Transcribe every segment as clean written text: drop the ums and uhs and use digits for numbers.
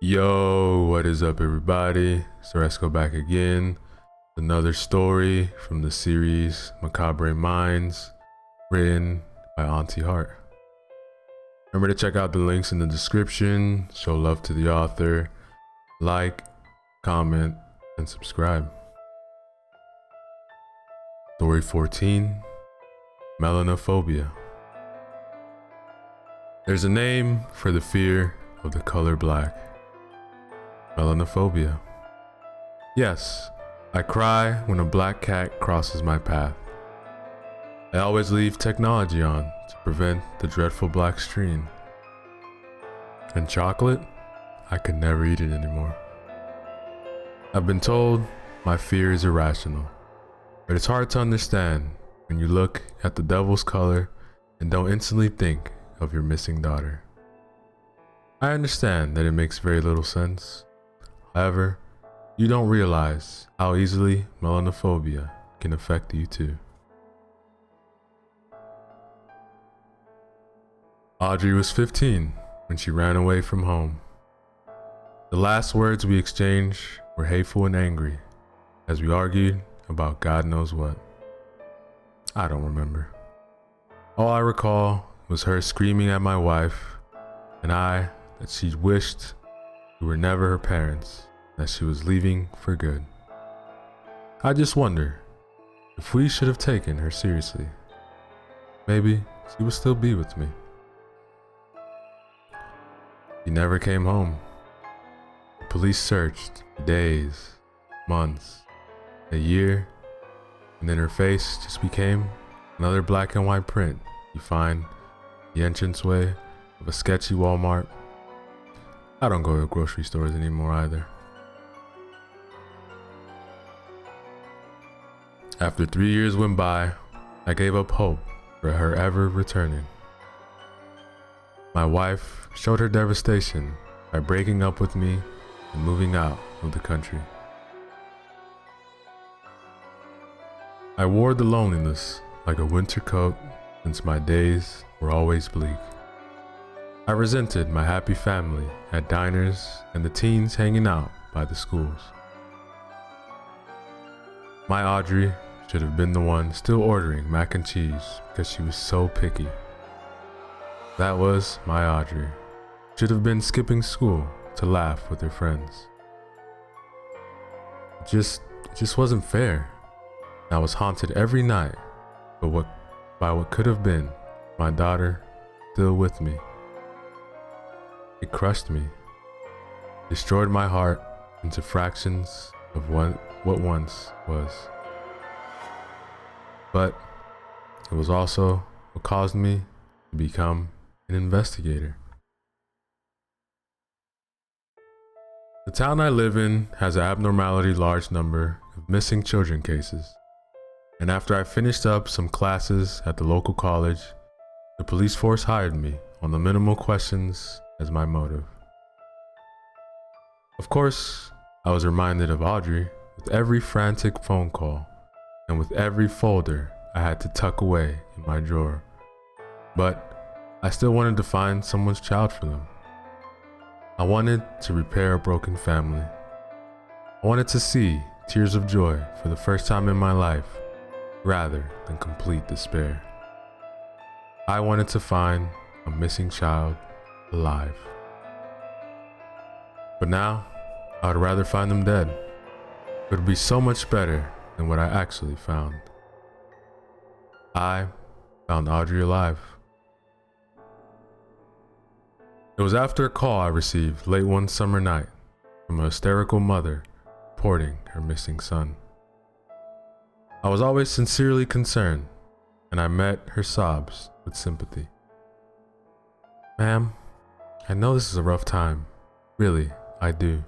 Yo, what is up, everybody? So let's go back again. Another story from the series Macabre Minds, written by Auntie Heart. Remember to check out the links in the description, show love to the author, like, comment, and subscribe. Story 14, Melanophobia. There's a name for the fear of the color black. Melanophobia. Yes, I cry when a black cat crosses my path. I always leave technology on to prevent the dreadful black stream. And chocolate? I could never eat it anymore. I've been told my fear is irrational, but it's hard to understand when you look at the devil's color and don't instantly think of your missing daughter. I understand that it makes very little sense. However, you don't realize how easily melanophobia can affect you too. Audrey was 15 when she ran away from home. The last words we exchanged were hateful and angry as we argued about God knows what. I don't remember. All I recall was her screaming at my wife and I that she wished we were never her parents, that she was leaving for good. I just wonder if we should have taken her seriously. Maybe she would still be with me. She never came home. The police searched for days, months, a year, and then her face just became another black and white print you find the entranceway of a sketchy Walmart. I don't go to grocery stores anymore either. After 3 years went by, I gave up hope for her ever returning. My wife showed her devastation by breaking up with me and moving out of the country. I wore the loneliness like a winter coat since my days were always bleak. I resented my happy family at diners and the teens hanging out by the schools. My Audrey should have been the one still ordering mac and cheese because she was so picky. That was my Audrey. Should have been skipping school to laugh with her friends. It just wasn't fair. I was haunted every night by what could have been my daughter still with me. It crushed me, destroyed my heart into fractions of what once was. But it was also what caused me to become an investigator. The town I live in has an abnormally large number of missing children cases. And after I finished up some classes at the local college, the police force hired me on the minimal questions as my motive. Of course, I was reminded of Audrey with every frantic phone call and with every folder I had to tuck away in my drawer. But I still wanted to find someone's child for them. I wanted to repair a broken family. I wanted to see tears of joy for the first time in my life, rather than complete despair. I wanted to find a missing child alive. But now, I would rather find them dead. It would be so much better than what I actually found. I found Audrey alive. It was after a call I received late one summer night from a hysterical mother reporting her missing son. I was always sincerely concerned, and I met her sobs with sympathy. Ma'am, I know this is a rough time. Really, I do.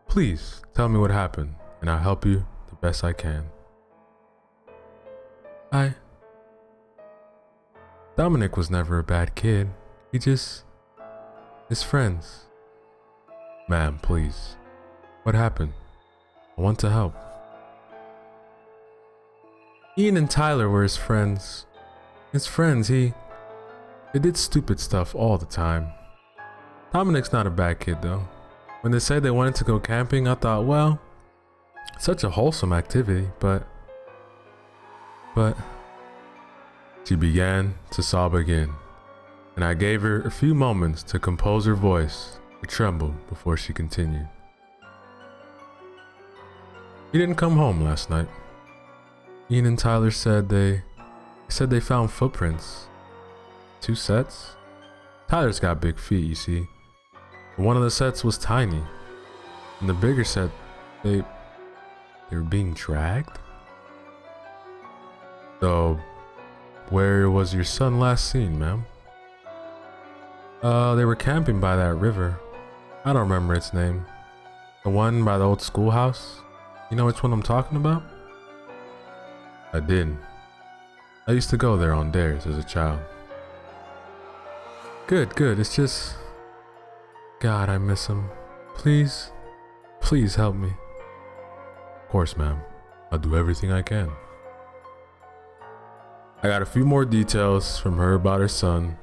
Please tell me what happened, and I'll help you the best I can. Dominic was never a bad kid. His friends. Ma'am, please. What happened? I want to help. Ian and Tyler were his friends. They did stupid stuff all the time. Dominic's not a bad kid though. When they said they wanted to go camping, I thought, well, such a wholesome activity, but she began to sob again, and I gave her a few moments to compose her voice to tremble before she continued. He didn't come home last night. Ian and Tyler said they found footprints. 2 sets? Tyler's got big feet, you see. But one of the sets was tiny. And the bigger set, they were being dragged? So, where was your son last seen, ma'am? They were camping by that river. I don't remember its name. The one by the old schoolhouse? You know which one I'm talking about? I did. I used to go there on dares as a child. Good. It's just... God, I miss him. Please help me. Of course, ma'am. I'll do everything I can. I got a few more details from her about her son,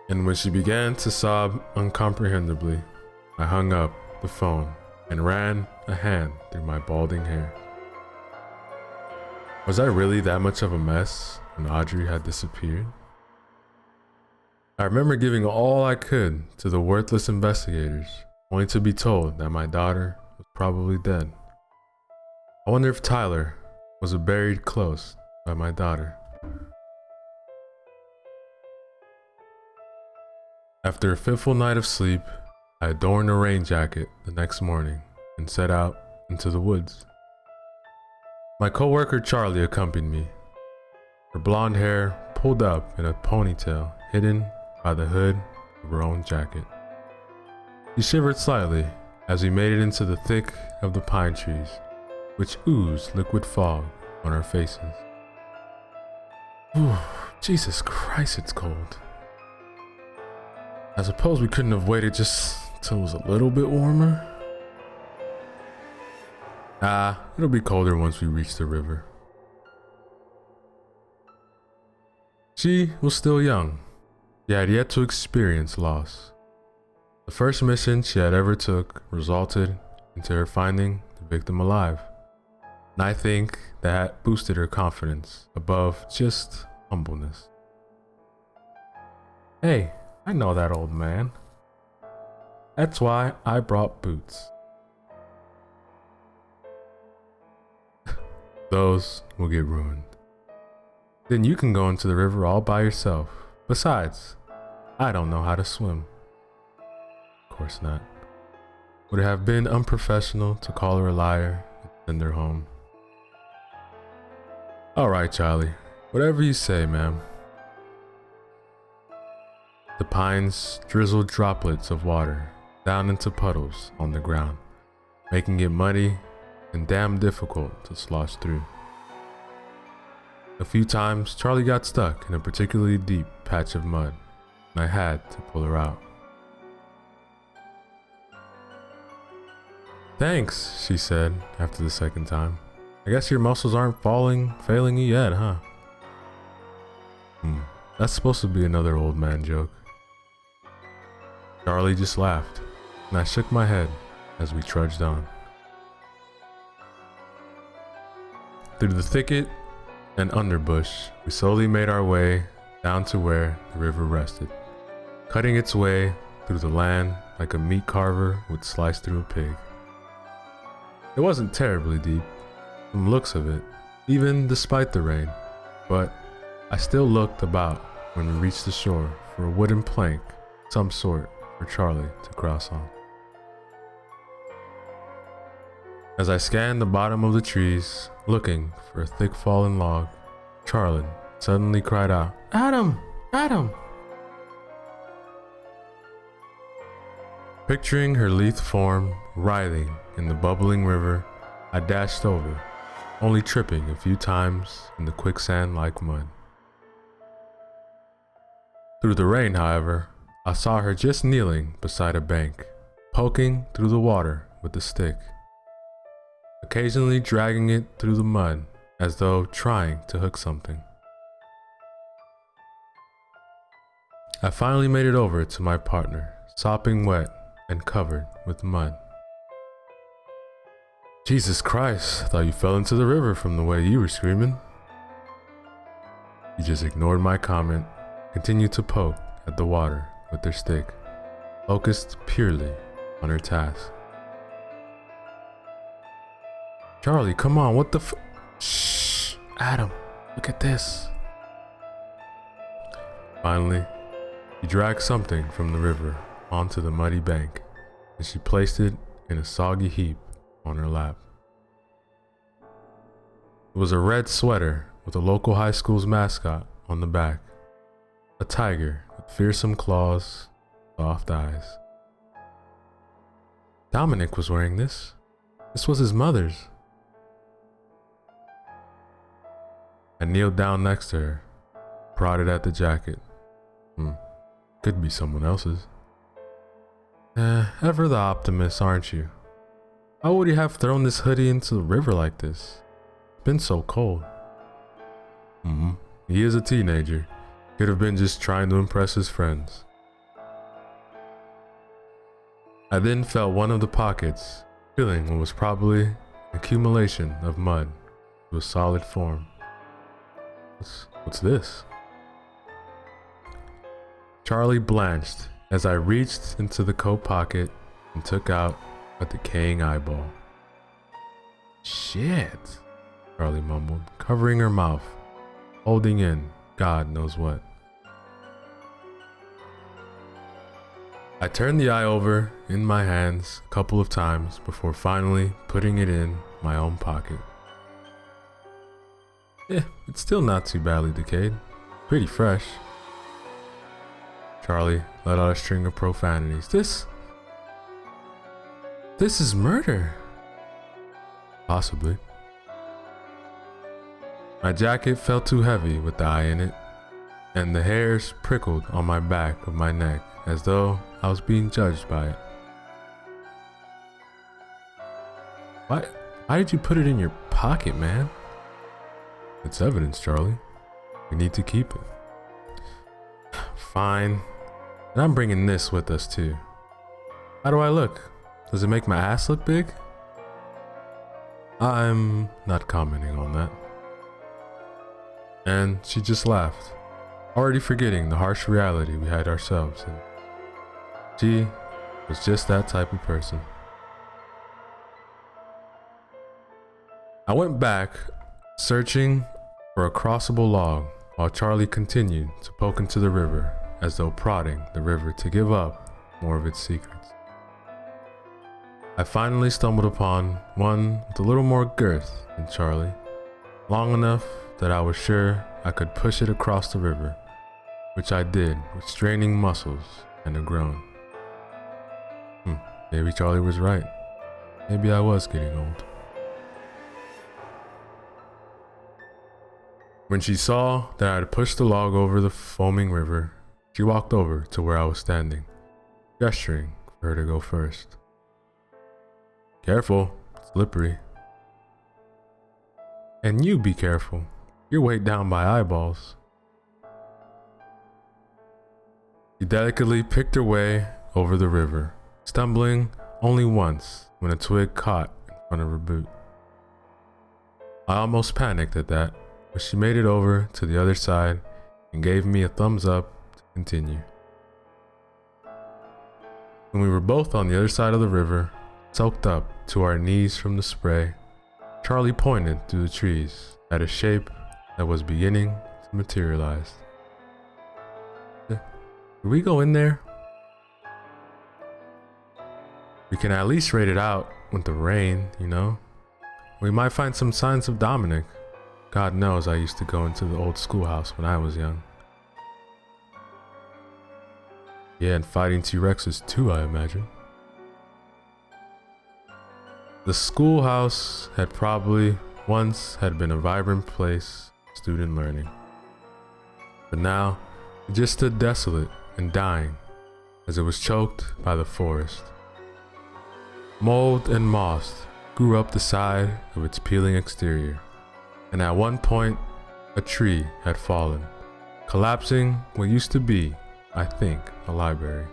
and when she began to sob uncomprehendibly, I hung up the phone and ran a hand through my balding hair. Was I really that much of a mess when Audrey had disappeared? I remember giving all I could to the worthless investigators, only to be told that my daughter was probably dead. I wonder if Tyler was buried close by my daughter. After a fitful night of sleep, I adorned a rain jacket the next morning and set out into the woods. My coworker Charlie accompanied me, her blonde hair pulled up in a ponytail hidden by the hood of her own jacket. She shivered slightly as we made it into the thick of the pine trees, which oozed liquid fog on our faces. Ooh, Jesus Christ, it's cold. I suppose we couldn't have waited just till it was a little bit warmer. It'll be colder once we reach the river. She was still young. She had yet to experience loss. The first mission she had ever took resulted into her finding the victim alive. And I think that boosted her confidence above just humbleness. Hey, I know that old man. That's why I brought boots. Those will get ruined. Then you can go into the river all by yourself. Besides, I don't know how to swim. Of course not. Would it have been unprofessional to call her a liar and send her home? Alright, Charlie. Whatever you say, ma'am. The pines drizzled droplets of water down into puddles on the ground, making it muddy and damn difficult to slosh through. A few times, Charlie got stuck in a particularly deep patch of mud, and I had to pull her out. Thanks, she said after the second time. I guess your muscles aren't failing you yet, huh? That's supposed to be another old man joke. Charlie just laughed, and I shook my head as we trudged on. Through the thicket and underbush, we slowly made our way down to where the river rested, cutting its way through the land like a meat carver would slice through a pig. It wasn't terribly deep, from the looks of it, even despite the rain, but I still looked about when we reached the shore for a wooden plank, some sort, for Charlie to cross on. As I scanned the bottom of the trees, looking for a thick fallen log, Charlie suddenly cried out, "Adam! Adam!" Picturing her lithe form writhing in the bubbling river, I dashed over, only tripping a few times in the quicksand-like mud. Through the rain, however, I saw her just kneeling beside a bank, poking through the water with a stick, occasionally dragging it through the mud as though trying to hook something. I finally made it over to my partner, sopping wet and covered with mud Jesus Christ, I thought you fell into the river from the way you were screaming. She just ignored my comment, continued to poke at the water with their stick, focused purely on her task. Charlie, come on, what the Shh, Adam, look at this. Finally, she dragged something from the river onto the muddy bank, and she placed it in a soggy heap on her lap. It was a red sweater with a local high school's mascot on the back, a tiger with fearsome claws, soft eyes. Dominic was wearing this. This was his mother's. I kneeled down next to her, prodded at the jacket. Could be someone else's. Ever the optimist, aren't you? How would you have thrown this hoodie into the river like this? It's been so cold. He is a teenager. Could have been just trying to impress his friends. I then felt one of the pockets, filling what was probably an accumulation of mud to a solid form. What's this? Charlie blanched as I reached into the coat pocket and took out a decaying eyeball. Shit, Charlie mumbled, covering her mouth, holding in God knows what. I turned the eye over in my hands a couple of times before finally putting it in my own pocket. It's still not too badly decayed. Pretty fresh. Charlie let out a string of profanities. This is murder. Possibly. My jacket felt too heavy with the eye in it, and the hairs prickled on my back of my neck as though I was being judged by it. Why did you put it in your pocket, man? It's evidence, Charlie. We need to keep it. Fine. And I'm bringing this with us too. How do I look? Does it make my ass look big? I'm not commenting on that. And she just laughed, already forgetting the harsh reality we had ourselves in. She was just that type of person. I went back, searching for a crossable log, while Charlie continued to poke into the river as though prodding the river to give up more of its secrets. I finally stumbled upon one with a little more girth than Charlie, long enough that I was sure I could push it across the river, which I did with straining muscles and a groan. Maybe Charlie was right. Maybe I was getting old. When she saw that I had pushed the log over the foaming river, she walked over to where I was standing, gesturing for her to go first. Careful, it's slippery. And you be careful. You're weighed down by eyeballs. She delicately picked her way over the river, stumbling only once when a twig caught in front of her boot. I almost panicked at that, but she made it over to the other side and gave me a thumbs up to continue. When we were both on the other side of the river, soaked up to our knees from the spray, Charlie pointed through the trees at a shape that was beginning to materialize. Did we go in there? We can at least rate it out with the rain, you know? We might find some signs of Dominic. God knows I used to go into the old schoolhouse when I was young. Yeah, and fighting T-Rexes too, I imagine. The schoolhouse had probably once had been a vibrant place of student learning. But now, it just stood desolate and dying as it was choked by the forest. Mold and moss grew up the side of its peeling exterior, and at one point, a tree had fallen, collapsing what used to be, I think, a library.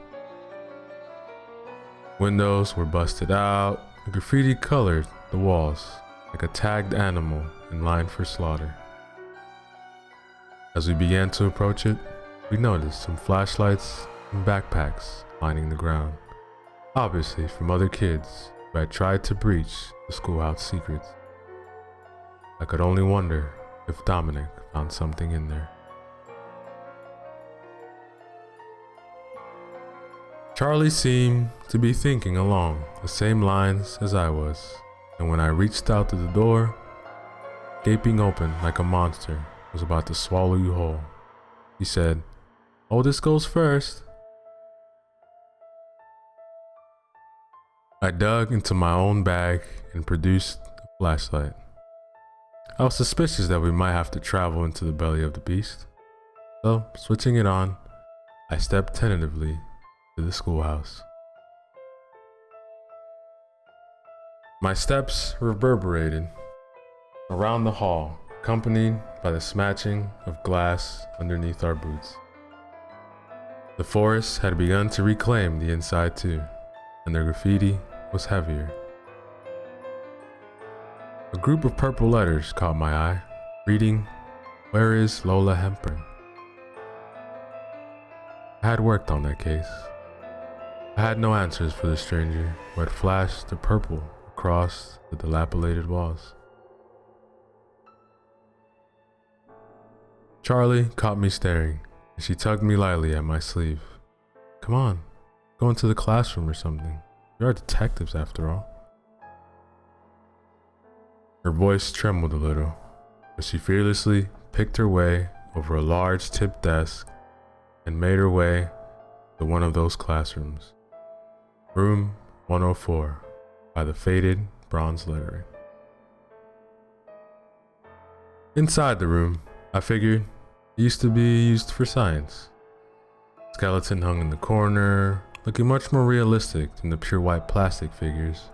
Windows were busted out, and graffiti colored the the walls like a tagged animal in line for slaughter. As we began to approach it, we noticed some flashlights and backpacks lining the ground, obviously from other kids who had tried to breach the schoolhouse secrets. I could only wonder if Dominic found something in there. Charlie seemed to be thinking along the same lines as I was, and when I reached out to the door, gaping open like a monster was about to swallow you whole, he said, "Oldest goes first." I dug into my own bag and produced a flashlight. I was suspicious that we might have to travel into the belly of the beast, so switching it on, I stepped tentatively to the schoolhouse. My steps reverberated around the hall, accompanied by the smashing of glass underneath our boots. The forest had begun to reclaim the inside too, and the graffiti was heavier. A group of purple letters caught my eye, reading, "Where is Lola Hempern?" I had worked on that case. I had no answers for the stranger who had flashed the purple across the dilapidated walls. Charlie caught me staring, and she tugged me lightly at my sleeve. "Come on, go into the classroom or something. We are detectives after all." Her voice trembled a little, but she fearlessly picked her way over a large tipped desk and made her way to one of those classrooms. Room 104, by the faded bronze lettering. Inside the room, I figured, it used to be used for science. Skeleton hung in the corner, looking much more realistic than the pure white plastic figures.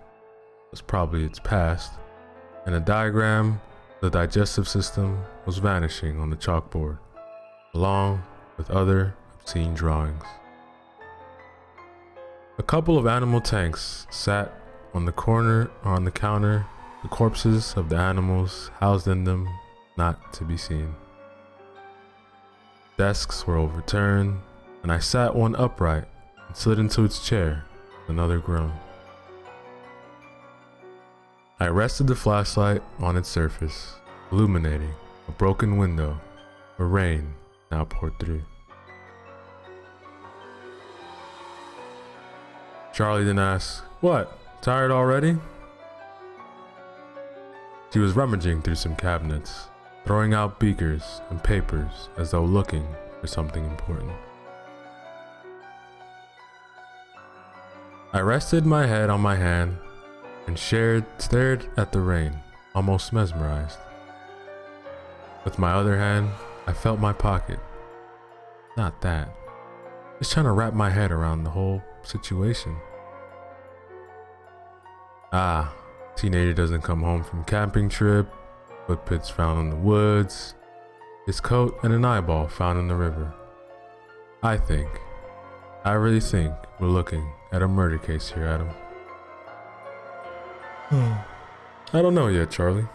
It was probably its past, and a diagram of the digestive system was vanishing on the chalkboard, along with other obscene drawings. A couple of animal tanks sat on the counter, the corpses of the animals housed in them not to be seen. Desks were overturned, and I sat one upright and slid into its chair with another groan. I rested the flashlight on its surface, illuminating a broken window where rain now poured through. Charlie then asked, "What, tired already?" She was rummaging through some cabinets, throwing out beakers and papers as though looking for something important. I rested my head on my hand and stared at the rain, almost mesmerized. With my other hand, I felt my pocket. Not that. Just trying to wrap my head around the whole situation. Teenager doesn't come home from camping trip, footprints found in the woods, his coat and an eyeball found in the river. I really think we're looking at a murder case here, Adam. I don't know yet, Charlie.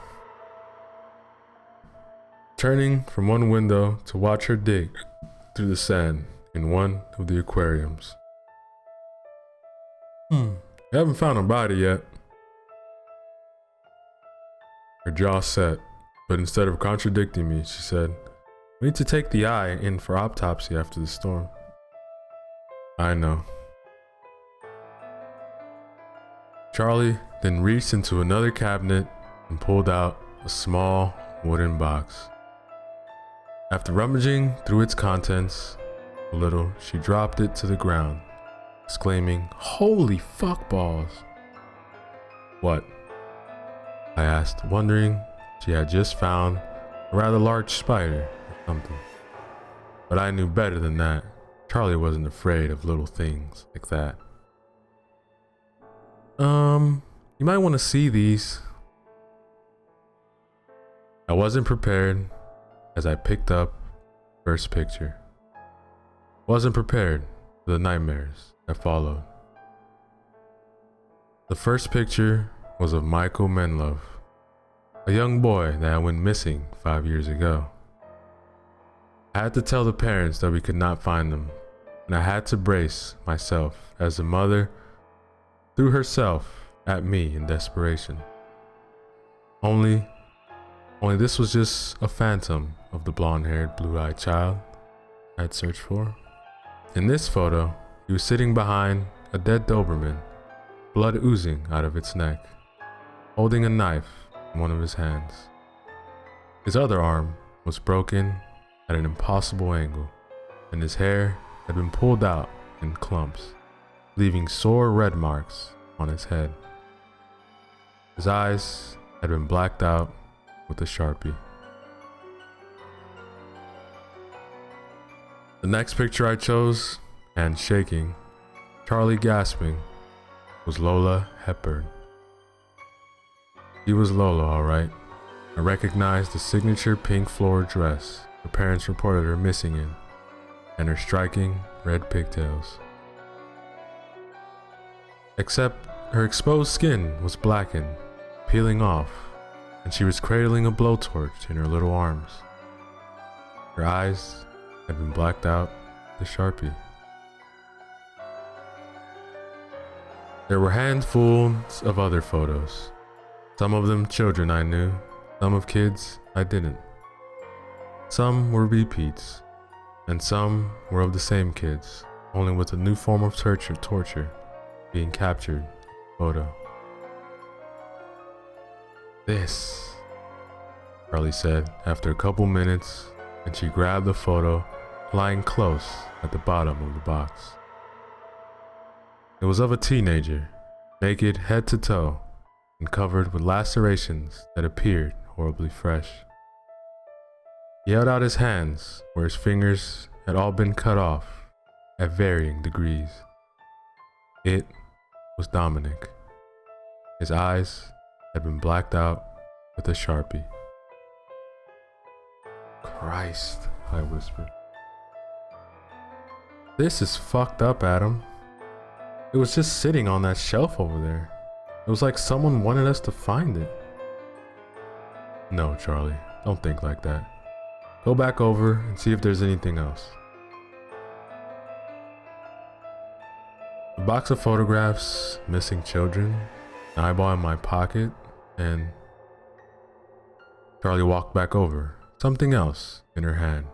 Turning from one window to watch her dig through the sand in one of the aquariums. We haven't found a body yet. Her jaw set, but instead of contradicting me, she said, "We need to take the eye in for autopsy after the storm." I know. Charlie then reached into another cabinet and pulled out a small wooden box. After rummaging through its contents a little, she dropped it to the ground, exclaiming, "Holy fuck balls!" "What?" I asked, wondering she had just found a rather large spider or something. But I knew better than that. Charlie wasn't afraid of little things like that. You might want to see these." I wasn't prepared as I picked up the first picture. Wasn't prepared for the nightmares that followed. The first picture was of Michael Menlove, a young boy that went missing 5 years ago. I had to tell the parents that we could not find them, and I had to brace myself as the mother threw herself at me in desperation. Only this was just a phantom of the blonde-haired, blue-eyed child I had searched for. In this photo, he was sitting behind a dead Doberman, blood oozing out of its neck, holding a knife in one of his hands. His other arm was broken at an impossible angle, and his hair had been pulled out in clumps, leaving sore red marks on his head. His eyes had been blacked out with a Sharpie. The next picture I chose, hands shaking, Charlie gasping, was Lola Hepburn. She was Lola, all right. I recognized the signature pink floral dress her parents reported her missing in, and her striking red pigtails. Except her exposed skin was blackened, peeling off, and she was cradling a blowtorch in her little arms. Her eyes had been blacked out with a Sharpie. There were handfuls of other photos. Some of them children I knew, some of kids I didn't. Some were repeats, and some were of the same kids, only with a new form of torture being captured in the photo. This, Charlie said after a couple minutes, and she grabbed the photo lying close at the bottom of the box. It was of a teenager, naked head to toe, and covered with lacerations that appeared horribly fresh. He held out his hands where his fingers had all been cut off at varying degrees. It was Dominic. His eyes had been blacked out with a Sharpie. Christ, I whispered. This is fucked up, Adam. It was just sitting on that shelf over there. It was like someone wanted us to find it. No, Charlie, don't think like that. Go back over and see if there's anything else. A box of photographs, missing children, an eyeball in my pocket, and Charlie walked back over, something else in her hand,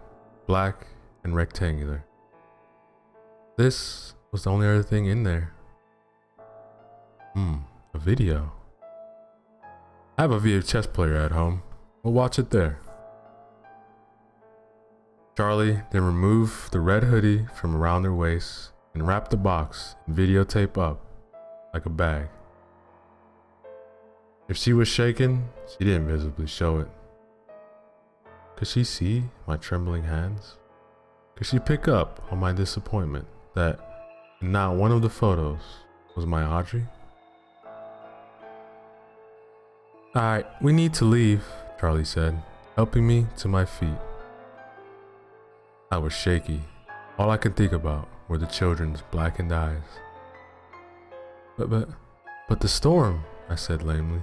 black and rectangular. This was the only other thing in there. A video. I have a VHS player at home. We'll watch it there. Charlie then removed the red hoodie from around her waist and wrapped the box and videotape up like a bag. If she was shaken, she didn't visibly show it. Could she see my trembling hands? Could she pick up on my disappointment that in not one of the photos was my Audrey? Alright, we need to leave, Charlie said, helping me to my feet. I was shaky. All I could think about were the children's blackened eyes. But the storm, I said lamely.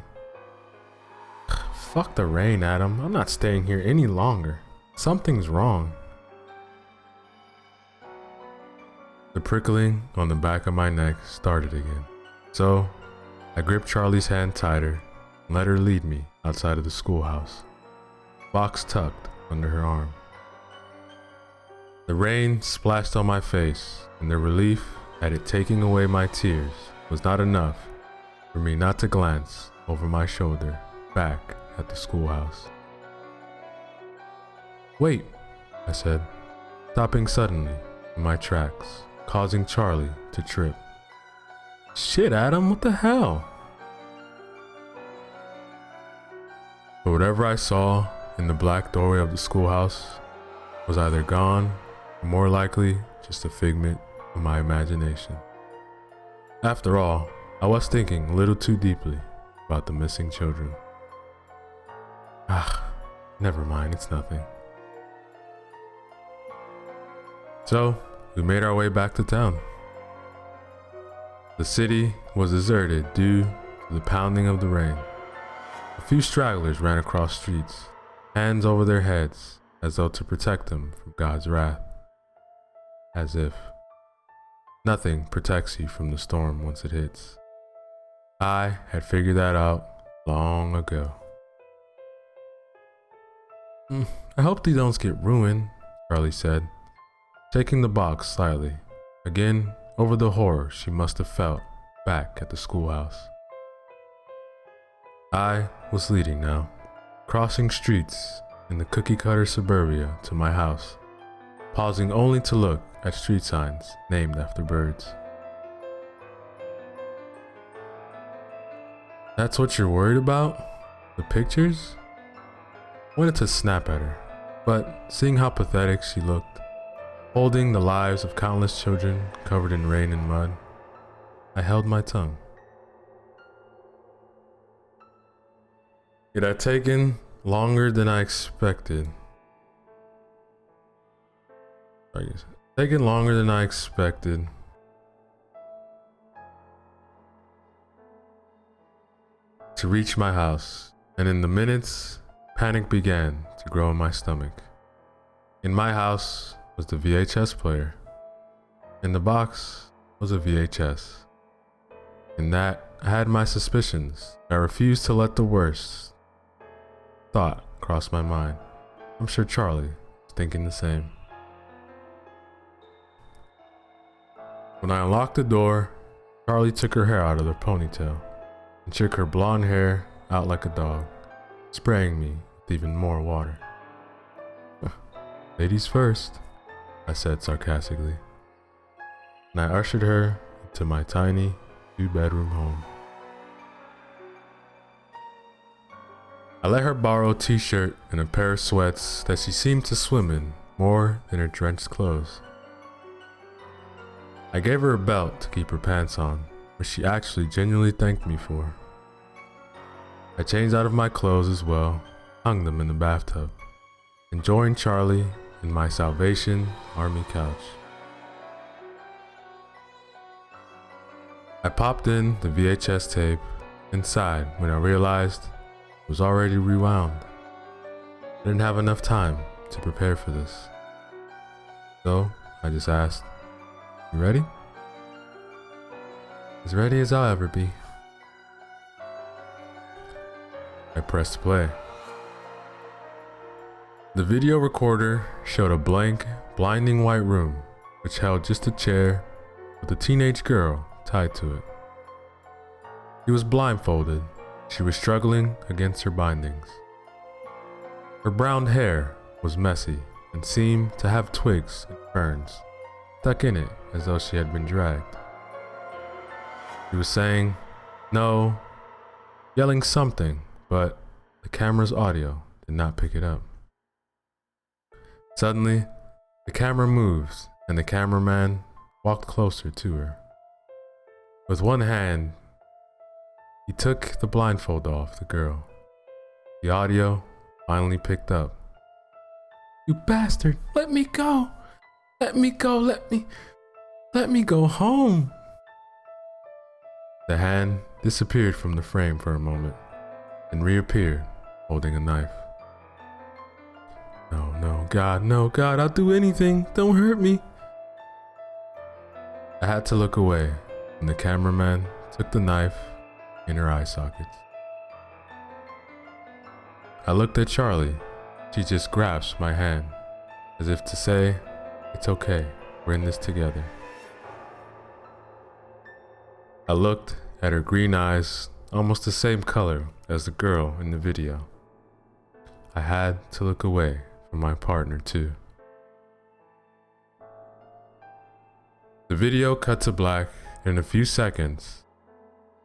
Fuck the rain, Adam. I'm not staying here any longer. Something's wrong. The prickling on the back of my neck started again. So, I gripped Charlie's hand tighter and let her lead me outside of the schoolhouse, box tucked under her arm. The rain splashed on my face, and the relief at it taking away my tears was not enough for me not to glance over my shoulder back at the schoolhouse. Wait, I said, stopping suddenly in my tracks, causing Charlie to trip. Shit, Adam, what the hell? But whatever I saw in the black doorway of the schoolhouse was either gone or more likely just a figment of my imagination. After all, I was thinking a little too deeply about the missing children. Never mind, it's nothing. So, we made our way back to town. The city was deserted due to the pounding of the rain. A few stragglers ran across streets, hands over their heads, as though to protect them from God's wrath. As if. Nothing protects you from the storm once it hits. I had figured that out long ago. I hope these don't get ruined, Charlie said, shaking the box slightly, again over the horror she must have felt back at the schoolhouse. I was leading now, crossing streets in the cookie-cutter suburbia to my house, pausing only to look at street signs named after birds. That's what you're worried about? The pictures? I wanted to snap at her, but seeing how pathetic she looked, holding the lives of countless children covered in rain and mud, I held my tongue. It had taken longer than I expected. To reach my house, and in the minutes, panic began to grow in my stomach. In my house was the VHS player. In the box was a VHS. In that, I had my suspicions. I refused to let the worst thought cross my mind. I'm sure Charlie was thinking the same. When I unlocked the door, Charlie took her hair out of her ponytail and shook her blonde hair out like a dog, spraying me with even more water. Ladies first, I said sarcastically, and I ushered her into my tiny 2-bedroom home. I let her borrow a t-shirt and a pair of sweats that she seemed to swim in more than her drenched clothes. I gave her a belt to keep her pants on, which she actually genuinely thanked me for. I changed out of my clothes as well, hung them in the bathtub, and joined Charlie in my Salvation Army couch. I popped in the VHS tape and sighed when I realized it was already rewound. I didn't have enough time to prepare for this. So I just asked, "You ready?" "As ready as I'll ever be." I pressed play. The video recorder showed a blank, blinding white room which held just a chair with a teenage girl tied to it. She was blindfolded. She was struggling against her bindings. Her brown hair was messy and seemed to have twigs and ferns stuck in it as though she had been dragged. She was saying, "No," yelling something, but the camera's audio did not pick it up. Suddenly, the camera moved and the cameraman walked closer to her. With one hand, he took the blindfold off the girl. The audio finally picked up. "You bastard, let me go! Let me go, let me go home!" The hand disappeared from the frame for a moment and reappeared holding a knife. No, God, I'll do anything. Don't hurt me." I had to look away when the cameraman took the knife in her eye sockets. I looked at Charlie. She just grasped my hand as if to say, "It's okay, we're in this together." I looked at her green eyes, almost the same color as the girl in the video. I had to look away from my partner too. The video cut to black in a few seconds,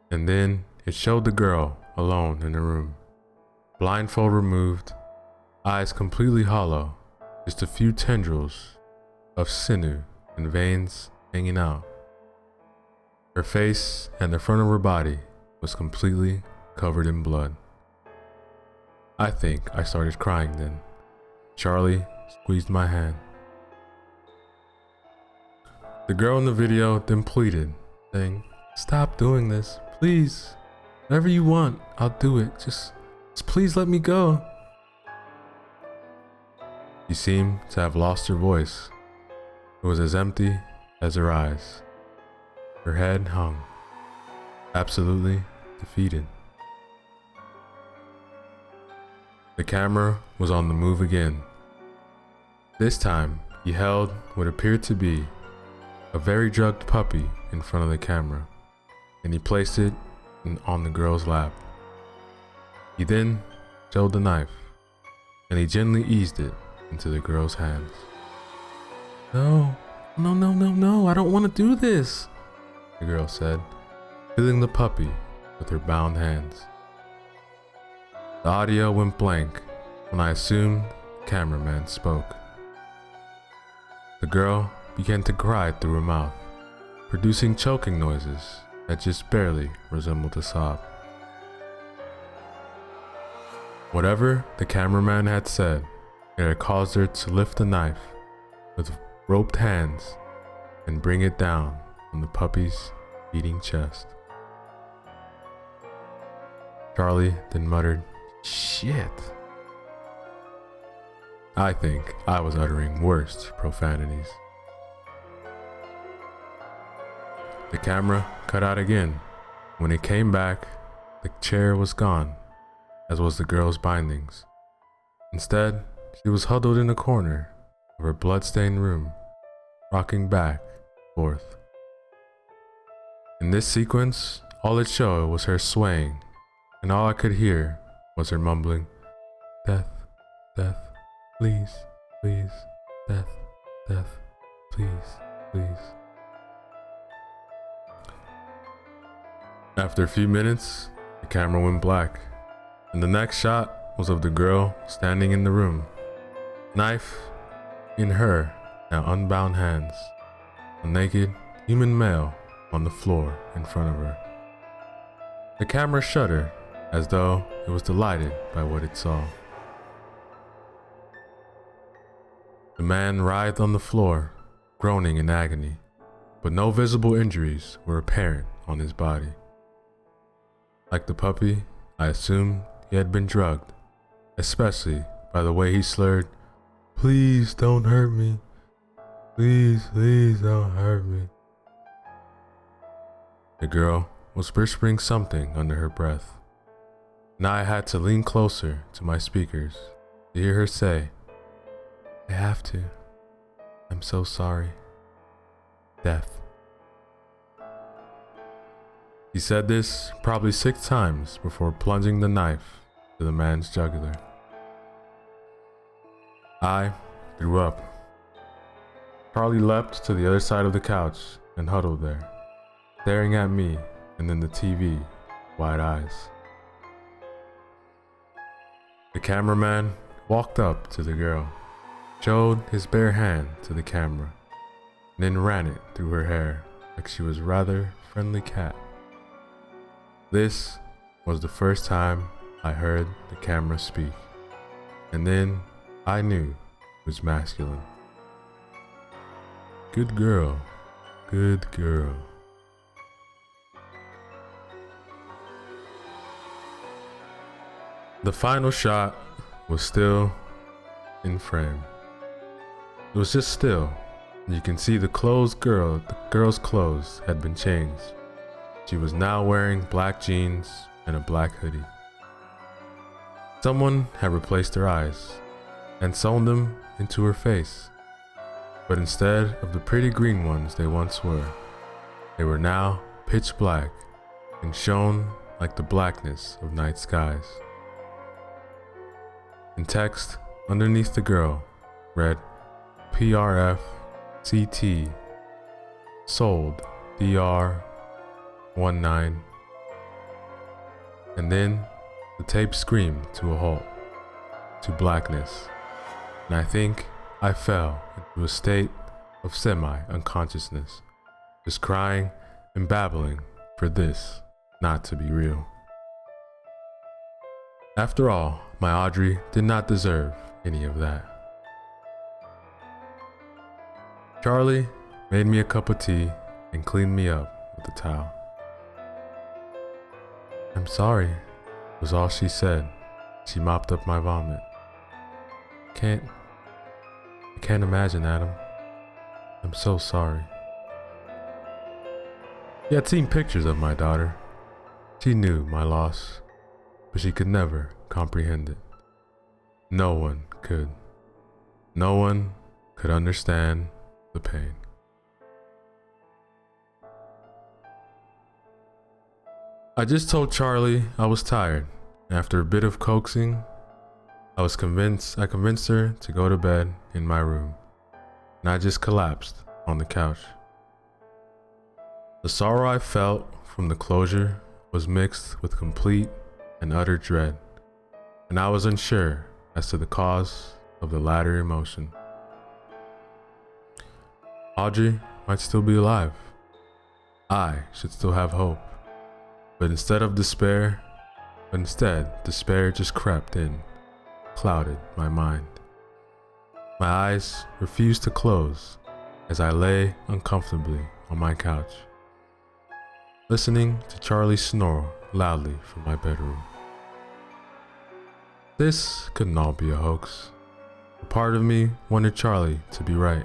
and then it showed the girl alone in the room, blindfold removed, eyes completely hollow, just a few tendrils of sinew and veins hanging out. Her face and the front of her body was completely covered in blood. I think I started crying then. Charlie squeezed my hand. The girl in the video then pleaded, saying, "Stop doing this, please. Whatever you want, I'll do it. Just please let me go. She seemed to have lost her voice. It was as empty as her eyes. Her head hung, absolutely defeated. The camera was on the move again. This time, he held what appeared to be a very drugged puppy in front of the camera, and he placed it on the girl's lap. He then showed the knife, and he gently eased it into the girl's hands. No, I don't want to do this, the girl said, feeling the puppy with her bound hands. The audio went blank when I assumed the cameraman spoke. The girl began to cry through her mouth, producing choking noises that just barely resembled a sob. Whatever the cameraman had said, it had caused her to lift the knife with roped hands and bring it down on the puppy's beating chest. Charlie then muttered, "Shit." I think I was uttering worse profanities. The camera cut out again. When it came back, the chair was gone, as was the girl's bindings. Instead, she was huddled in a corner of her blood-stained room, rocking back and forth. In this sequence, all it showed was her swaying, and all I could hear was her mumbling, "Death, death, please, please, death, death, please, please." After a few minutes, the camera went black, and the next shot was of the girl standing in the room, knife in her now unbound hands, a naked human male on the floor in front of her. The camera shuddered as though it was delighted by what it saw. The man writhed on the floor, groaning in agony, but no visible injuries were apparent on his body. Like the puppy, I assumed he had been drugged, especially by the way he slurred, "Please don't hurt me. Please, please don't hurt me." The girl was whispering something under her breath, and I had to lean closer to my speakers to hear her say, "I have to. I'm so sorry. Death." He said this probably 6 times before plunging the knife to the man's jugular. I threw up. Charlie leapt to the other side of the couch and huddled there, staring at me and then the TV, wide eyes. The cameraman walked up to the girl, showed his bare hand to the camera, and then ran it through her hair like she was a rather friendly cat. This was the first time I heard the camera speak, and then I knew it was masculine. Good girl, good girl. The final shot was still in frame. It was just still, and you can see the girl's clothes had been changed. She was now wearing black jeans and a black hoodie. Someone had replaced her eyes and sewn them into her face, but instead of the pretty green ones they once were, they were now pitch black and shone like the blackness of night skies. And text underneath the girl read, "PRF CT sold DR 19." And then the tape screamed to a halt, to blackness, and I think I fell into a state of semi-unconsciousness, just crying and babbling for this not to be real. After all, my Audrey did not deserve any of that. Charlie made me a cup of tea and cleaned me up with a towel. I'm sorry, was all she said. She mopped up my vomit. I can't imagine, Adam. I'm so sorry. She had seen pictures of my daughter. She knew my loss, but she could never comprehend it. No one could. No one could understand the pain. I just told Charlie I was tired. After a bit of coaxing, I convinced her to go to bed in my room, and I just collapsed on the couch. The sorrow I felt from the closure was mixed with complete and utter dread, and I was unsure as to the cause of the latter emotion. Audrey might still be alive. I should still have hope. But instead, despair just crept in, clouded my mind. My eyes refused to close as I lay uncomfortably on my couch, listening to Charlie snore loudly from my bedroom. This couldn't all be a hoax. A part of me wanted Charlie to be right.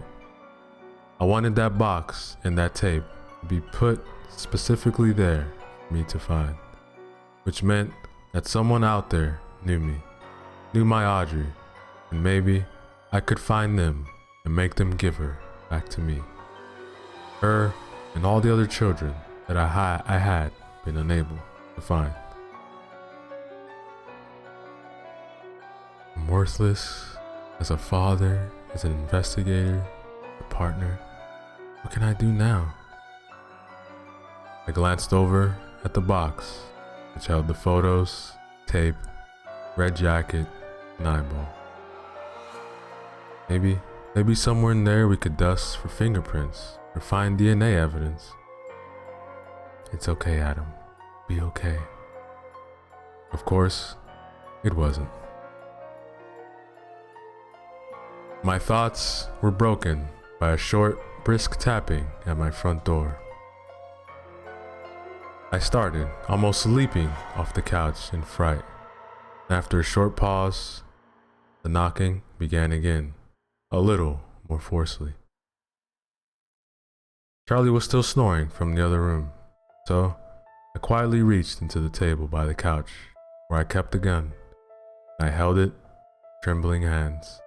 I wanted that box and that tape to be put specifically there for me to find, which meant that someone out there knew me, knew my Audrey, and maybe I could find them and make them give her back to me. Her and all the other children that I had been unable to find. I'm worthless as a father, as an investigator, a partner. What can I do now? I glanced over at the box, which held the photos, tape, red jacket, and eyeball. Maybe somewhere in there we could dust for fingerprints or find DNA evidence. It's okay, Adam. Be okay. Of course, it wasn't. My thoughts were broken by a short, brisk tapping at my front door. I started, almost leaping off the couch in fright. After a short pause, the knocking began again, a little more forcefully. Charlie was still snoring from the other room, so I quietly reached into the table by the couch where I kept the gun. I held it, trembling hands.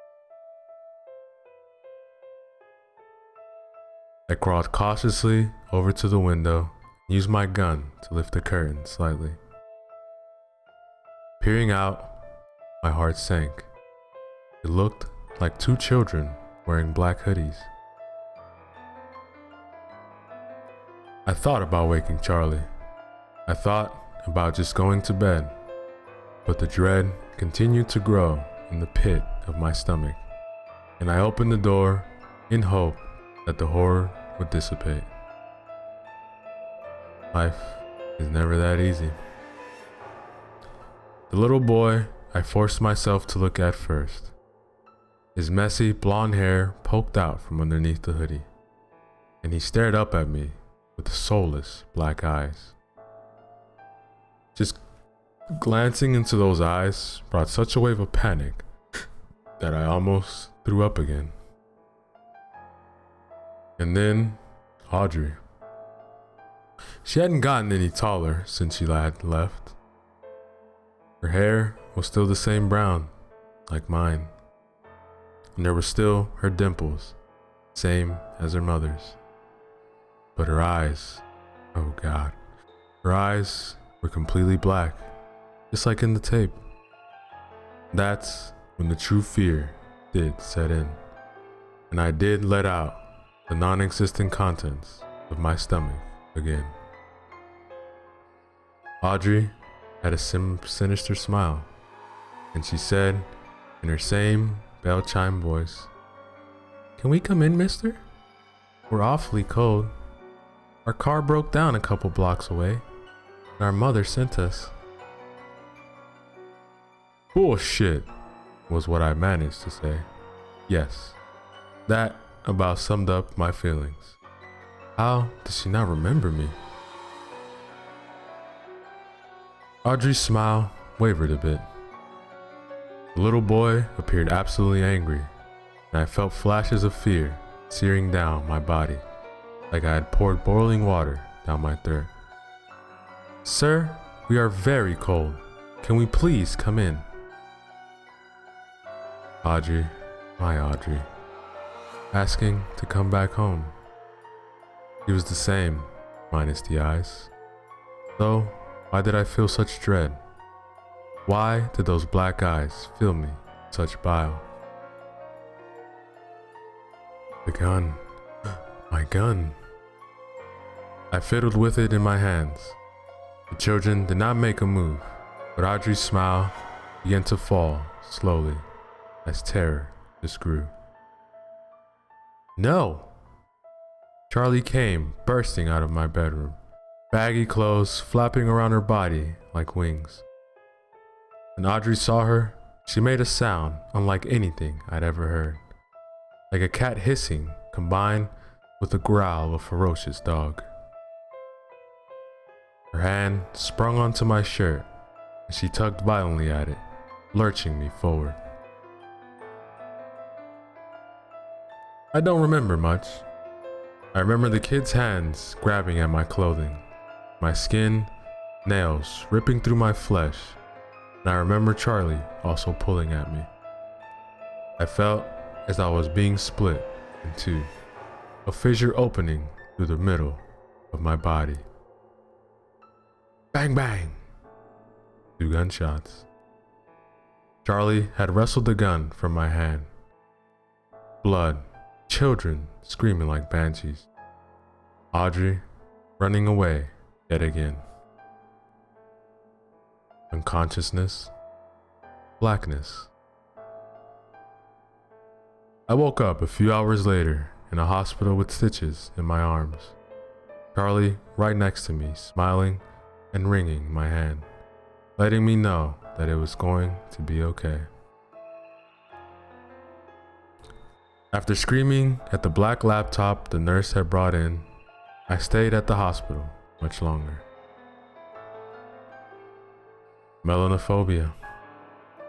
I crawled cautiously over to the window and used my gun to lift the curtain slightly. Peering out, my heart sank. It looked like two children wearing black hoodies. I thought about waking Charlie. I thought about just going to bed, but the dread continued to grow in the pit of my stomach, and I opened the door in hope that the horror would dissipate. Life is never that easy. The little boy I forced myself to look at first. His messy blonde hair poked out from underneath the hoodie, and he stared up at me with soulless black eyes. Just glancing into those eyes brought such a wave of panic that I almost threw up again. And then Audrey. She hadn't gotten any taller since she had left. Her hair was still the same brown, like mine. And there were still her dimples, same as her mother's. But her eyes, oh God, her eyes were completely black, just like in the tape. That's when the true fear did set in, and I did let out the non-existent contents of my stomach again. Audrey had a sinister smile, and she said in her same bell chime voice, "Can we come in, mister? We're awfully cold. Our car broke down a couple blocks away, and our mother sent us." Bullshit, was what I managed to say. Yes, that about summed up my feelings. How does she not remember me? Audrey's smile wavered a bit. The little boy appeared absolutely angry, and I felt flashes of fear searing down my body, like I had poured boiling water down my throat. "Sir, we are very cold. Can we please come in?" Audrey, my Audrey, asking to come back home. He was the same, minus the eyes. So, why did I feel such dread? Why did those black eyes fill me with such bile? The gun. My gun. I fiddled with it in my hands. The children did not make a move, but Audrey's smile began to fall slowly as terror just grew. "No!" Charlie came bursting out of my bedroom, baggy clothes flapping around her body like wings. When Audrey saw her, she made a sound unlike anything I'd ever heard, like a cat hissing combined with the growl of a ferocious dog. Her hand sprung onto my shirt, and she tugged violently at it, lurching me forward. I don't remember much. I remember the kid's hands grabbing at my clothing, my skin, nails ripping through my flesh, and I remember Charlie also pulling at me. I felt as I was being split in two, a fissure opening through the middle of my body. Bang bang! 2 gunshots. Charlie had wrestled the gun from my hand. Blood, children screaming like banshees. Audrey running away yet again. Unconsciousness, blackness. I woke up a few hours later in a hospital with stitches in my arms. Charlie right next to me, smiling and wringing my hand, letting me know that it was going to be okay. After screaming at the black laptop the nurse had brought in, I stayed at the hospital much longer. Melanophobia,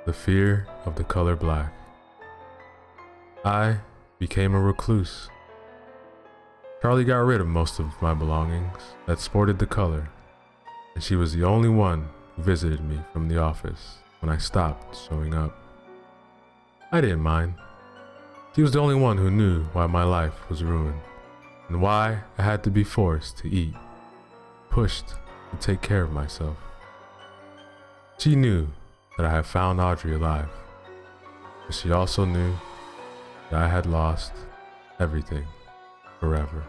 the fear of the color black. I became a recluse. Charlie got rid of most of my belongings that sported the color, and she was the only one who visited me from the office when I stopped showing up. I didn't mind. She was the only one who knew why my life was ruined, and why I had to be forced to eat, pushed to take care of myself. She knew that I had found Audrey alive, but she also knew that I had lost everything forever.